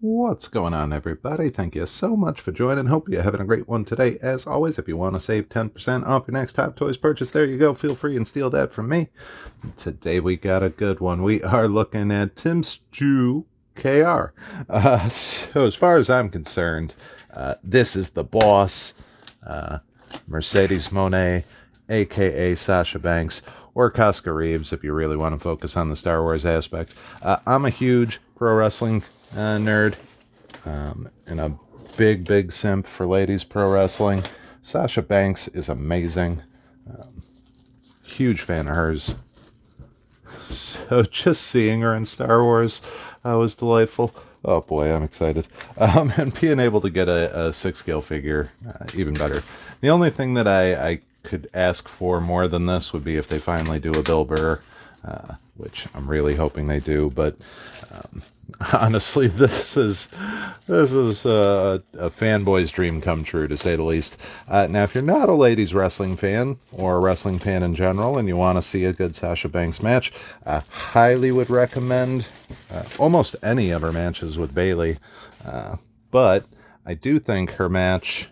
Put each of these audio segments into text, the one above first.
What's going on, everybody? Thank you so much for joining. Hope you're having a great one today. As always, if you want to save 10% off your next Top Toys purchase, there you go. Feel free and steal that from me. Today we got a good one. We are looking at Tim's Jew KR. So as far as I'm concerned, this is the boss. Mercedes Monet, aka Sasha Banks, or Koska Reeves, if you really want to focus on the Star Wars aspect. I'm a huge pro wrestling nerd, and a big simp for ladies pro wrestling. Sasha Banks is amazing. Huge fan of hers. So just seeing her in Star Wars was delightful. Oh boy, I'm excited. And being able to get a 6-scale figure, even better. The only thing that I could ask for more than this would be if they finally do a Bill Burr, which I'm really hoping they do. But honestly, this is a fanboy's dream come true, to say the least. Now, if you're not a ladies wrestling fan or a wrestling fan in general, and you want to see a good Sasha Banks match, I highly would recommend almost any of her matches with Bayley. But I do think her match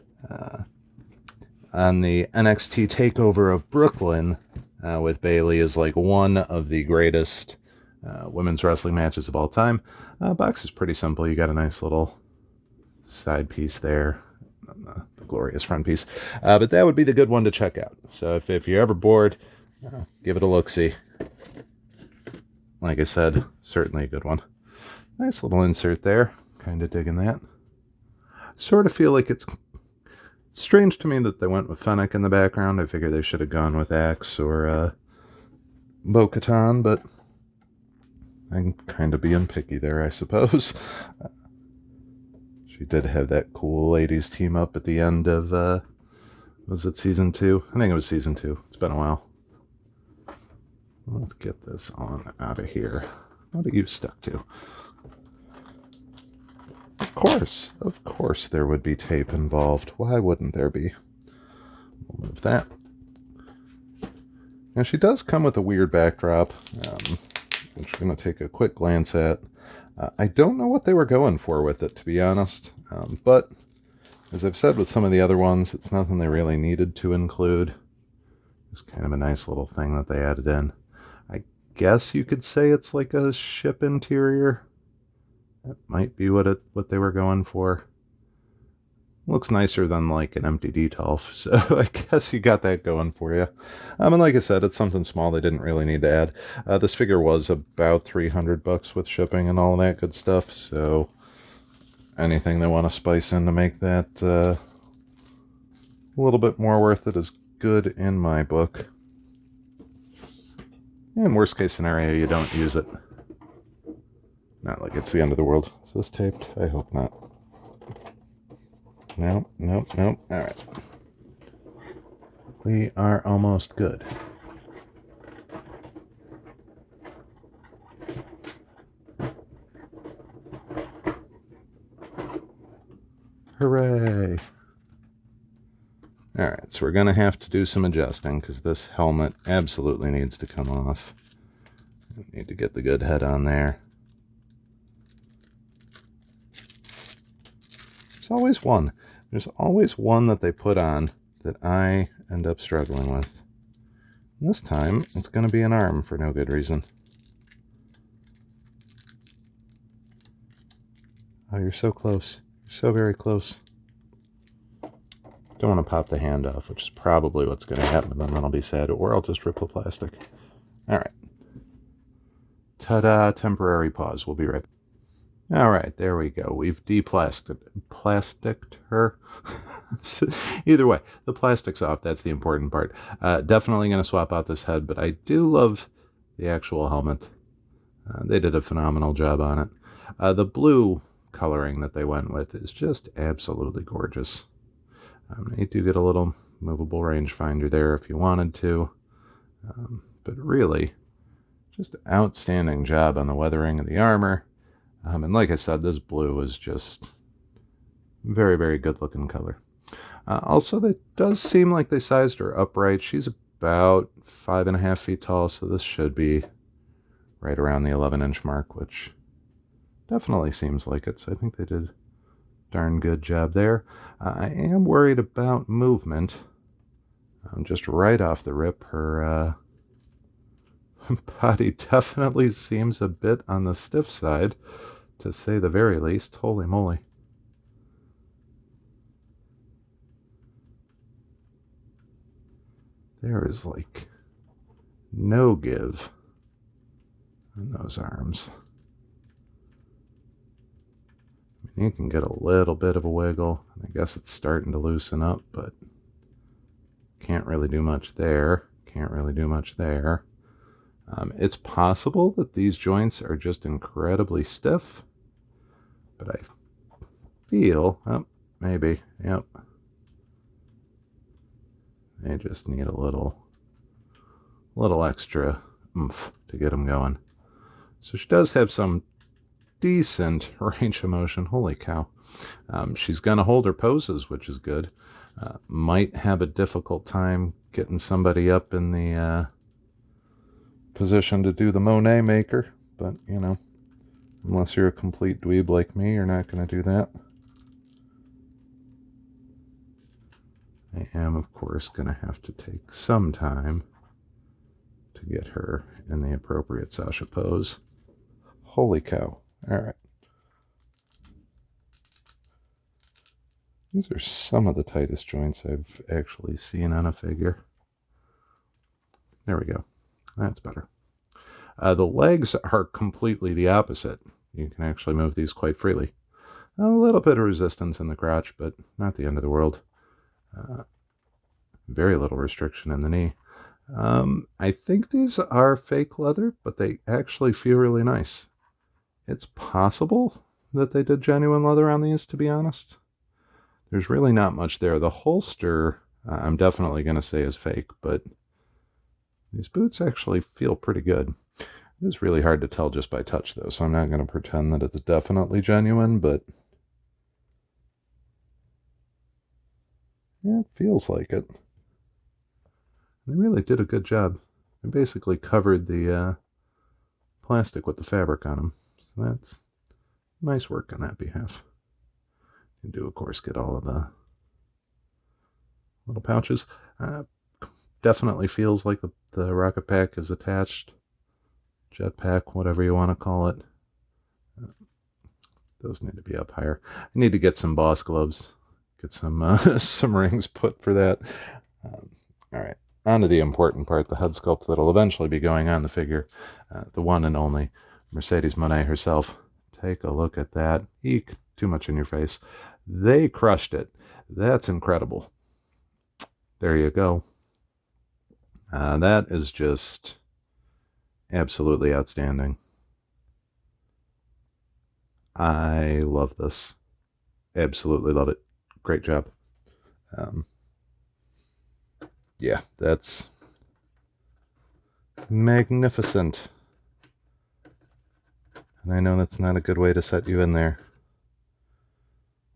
on the NXT Takeover of Brooklyn with Bayley is like one of the greatest women's wrestling matches of all time. Box is pretty simple. You got a nice little side piece there, the glorious front piece. But that would be the good one to check out. So if you're ever bored, give it a look-see. Like I said, certainly a good one. Nice little insert there. Kind of digging that. Sort of feel like it's strange to me that they went with Fennec in the background. I figure they should have gone with Axe or Bo-Katan, but I'm kind of being picky there, I suppose. She did have that cool ladies team up at the end of, was it season 2? I think it was season 2. It's been a while. Let's get this on out of here. What are you stuck to? Of course there would be tape involved. Why wouldn't there be? We'll move that. Now she does come with a weird backdrop, which I'm going to take a quick glance at. I don't know what they were going for with it, to be honest. But as I've said with some of the other ones, it's nothing they really needed to include. It's kind of a nice little thing that they added in. I guess you could say it's like a ship interior. That might be what they were going for. Looks nicer than like an empty detolf, so I guess you got that going for you. And like I said, it's something small they didn't really need to add. This figure was about $300 with shipping and all that good stuff, so anything they want to spice in to make that a little bit more worth it is good in my book. And worst case scenario, you don't use it. Not like it's the end of the world. Is this taped? I hope not. Nope. Alright. We are almost good. Hooray! Alright, so we're going to have to do some adjusting because this helmet absolutely needs to come off. Need to get the good head on there. There's always one. There's always one that they put on that I end up struggling with. And this time, it's going to be an arm for no good reason. Oh, you're so close. You're so very close. Don't want to pop the hand off, which is probably what's going to happen, and then I'll be sad, or I'll just rip the plastic. Alright. Ta-da, temporary pause. We'll be right back. Alright, there we go. We've plasticed her. Either way, the plastic's off. That's the important part. Definitely going to swap out this head, but I do love the actual helmet. They did a phenomenal job on it. The blue coloring that they went with is just absolutely gorgeous. You do get a little movable rangefinder there if you wanted to. But really, just outstanding job on the weathering of the armor. And like I said, this blue is just very, very good looking color. Also, it does seem like they sized her upright. She's about 5.5 feet tall, so this should be right around the 11-inch mark, which Definitely seems like it, so I think they did a darn good job there. I am worried about movement. Just right off the rip, her body definitely seems a bit on the stiff side, to say the very least. Holy moly. There is like no give in those arms. I mean, you can get a little bit of a wiggle. I guess it's starting to loosen up, but can't really do much there. Can't really do much there. It's possible that these joints are just incredibly stiff, but I feel, oh, maybe, yep. They just need a little extra oomph to get them going. So she does have some decent range of motion. Holy cow. She's going to hold her poses, which is good. Might have a difficult time getting somebody up in the position to do the mone maker, but you know, unless you're a complete dweeb like me, you're not going to do that. I am, of course, going to have to take some time to get her in the appropriate sasha pose. Holy cow. All right. These are some of the tightest joints I've actually seen on a figure. There we go. That's better. The legs are completely the opposite. You can actually move these quite freely. A little bit of resistance in the crotch, but not the end of the world. Very little restriction in the knee. I think these are fake leather, but they actually feel really nice. It's possible that they did genuine leather on these, to be honest. There's really not much there. The holster, I'm definitely going to say is fake, but these boots actually feel pretty good. It is really hard to tell just by touch, though, so I'm not going to pretend that it's definitely genuine, but yeah, it feels like it. They really did a good job. They basically covered the plastic with the fabric on them, so that's nice work on that behalf. You do, of course, get all of the little pouches. Definitely feels like the rocket pack is attached. Jetpack, whatever you want to call it. Those need to be up higher. I need to get some boss gloves. Get some some rings put for that. All right, on to the important part, the head sculpt that'll eventually be going on the figure. The one and only Mercedes Monet herself. Take a look at that. Eek, too much in your face. They crushed it. That's incredible. There you go. That is just absolutely outstanding. I love this. Absolutely love it. Great job. Yeah, that's magnificent. And I know that's not a good way to set you in there.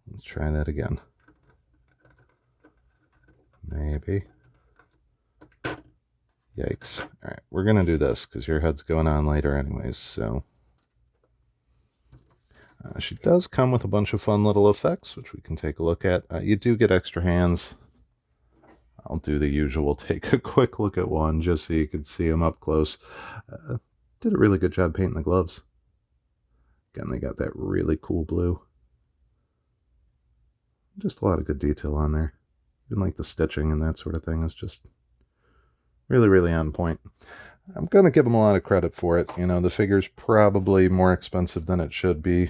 Let's try that again. Maybe. Yikes. All right, we're going to do this because your head's going on later anyways, so. She does come with a bunch of fun little effects, which we can take a look at. You do get extra hands. I'll do the usual, take a quick look at one just so you can see them up close. Did a really good job painting the gloves. Again, they got that really cool blue. Just a lot of good detail on there. Even like the stitching and that sort of thing is just really, really on point. I'm going to give them a lot of credit for it. You know, the figure's probably more expensive than it should be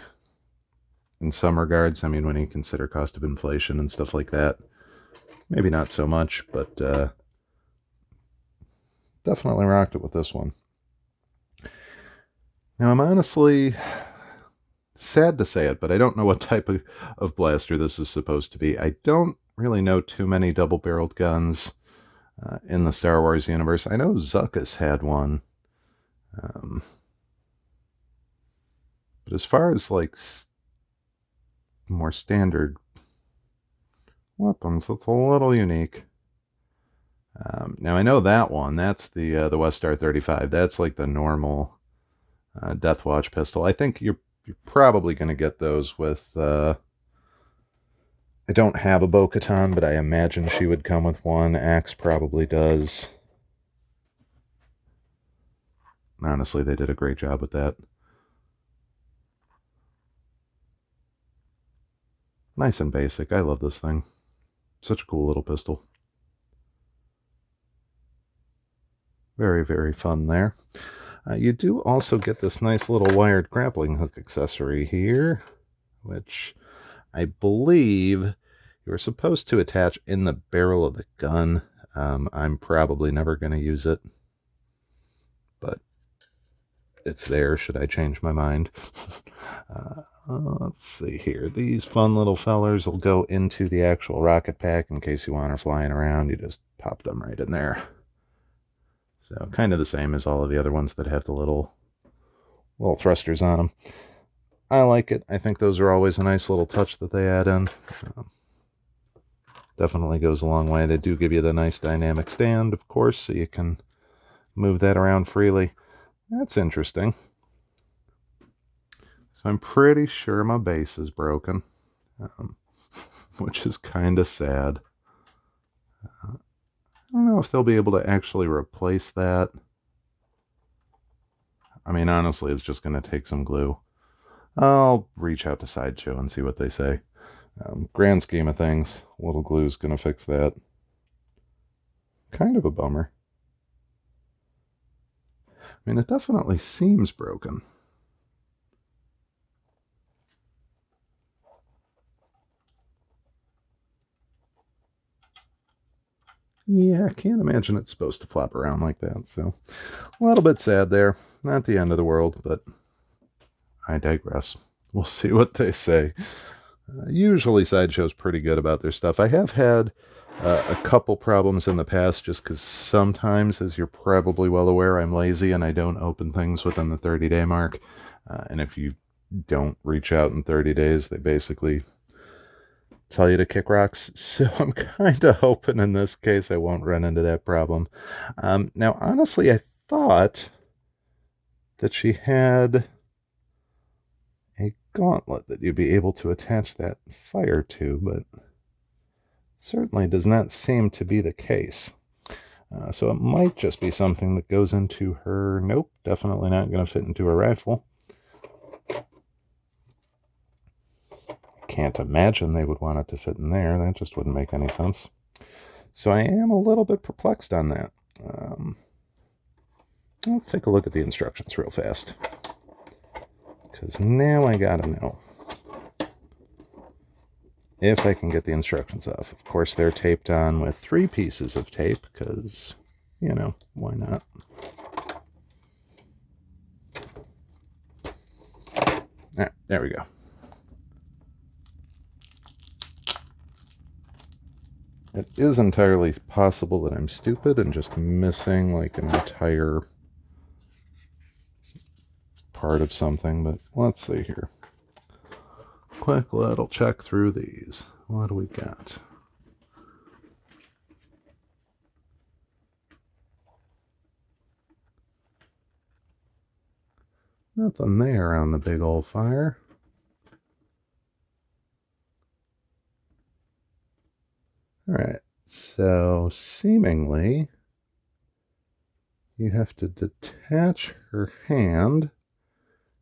in some regards. I mean, when you consider cost of inflation and stuff like that, maybe not so much, but definitely rocked it with this one. Now, I'm honestly sad to say it, but I don't know what type of blaster this is supposed to be. I don't really know too many double-barreled guns in the Star Wars universe. I know Zuckuss had one. But as far as like more standard weapons, it's a little unique. Now I know that one. That's the West Star 35. That's like the normal Death Watch pistol. I think you're you're probably going to get those with, I don't have a Bo-Katan, but I imagine she would come with one. Axe probably does. Honestly, they did a great job with that. Nice and basic. I love this thing. Such a cool little pistol. Very, very fun there. You do also get this nice little wired grappling hook accessory here, which I believe you're supposed to attach in the barrel of the gun. I'm probably never going to use it, but it's there should I change my mind. Let's see here. These fun little fellers will go into the actual rocket pack in case you want her flying around. You just pop them right in there. So kind of the same as all of the other ones that have the little thrusters on them. I like it. I think those are always a nice little touch that they add in. Definitely goes a long way. They do give you the nice dynamic stand, of course, so you can move that around freely. That's interesting. So I'm pretty sure my base is broken, which is kind of sad. I don't know if they'll be able to actually replace that. I mean, honestly, it's just going to take some glue. I'll reach out to Sideshow and see what they say. Grand scheme of things, a little glue is going to fix that. Kind of a bummer. I mean, it definitely seems broken. Yeah, I can't imagine it's supposed to flop around like that, so a little bit sad there. Not the end of the world, but I digress. We'll see what they say. Usually Sideshow's pretty good about their stuff. I have had a couple problems in the past just because sometimes, as you're probably well aware, I'm lazy and I don't open things within the 30-day mark. And if you don't reach out in 30 days, they basically tell you to kick rocks. So I'm kind of hoping in this case I won't run into that problem. Now, honestly, I thought that she had a gauntlet that you'd be able to attach that fire to, but certainly does not seem to be the case. So it might just be something that goes into her... Nope, definitely not going to fit into a rifle. Can't imagine they would want it to fit in there. That just wouldn't make any sense. So I am a little bit perplexed on that. Let's take a look at the instructions real fast, because now I gotta know if I can get the instructions off. Of course, they're taped on with 3 pieces of tape, because, you know, why not? Alright, there we go. It is entirely possible that I'm stupid and just missing like an entire part of something, but let's see here. Quick little check through these. What do we got? Nothing there on the big old fire. Alright, so seemingly you have to detach her hand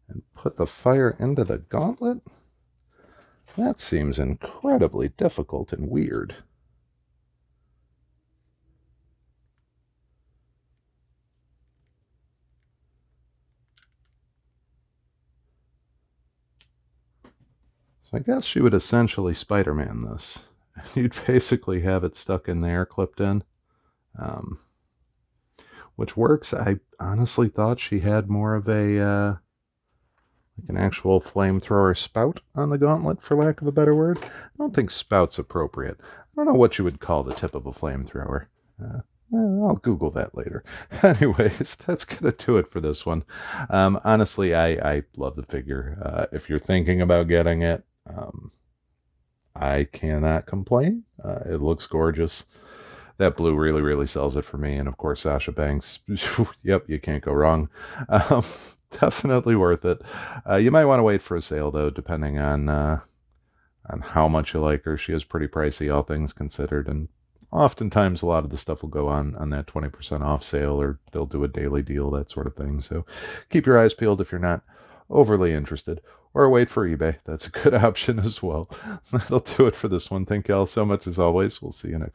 and put the fire into the gauntlet? That seems incredibly difficult and weird. So I guess she would essentially Spider-Man this. You'd basically have it stuck in there, clipped in. Which works. I honestly thought she had more of a... like an actual flamethrower spout on the gauntlet, for lack of a better word. I don't think spout's appropriate. I don't know what you would call the tip of a flamethrower. I'll Google that later. Anyways, that's going to do it for this one. Honestly, I love the figure. If you're thinking about getting it, I cannot complain. It looks gorgeous. That blue really, really sells it for me. And of course, Sasha Banks. Yep, you can't go wrong. Definitely worth it. You might want to wait for a sale, though, depending on how much you like her. She is pretty pricey, all things considered, and oftentimes a lot of the stuff will go on that 20% off sale, or they'll do a daily deal, that sort of thing. So keep your eyes peeled if you're not overly interested, or wait for eBay. That's a good option as well. That'll do it for this one. Thank you all so much as always. We'll see you next time.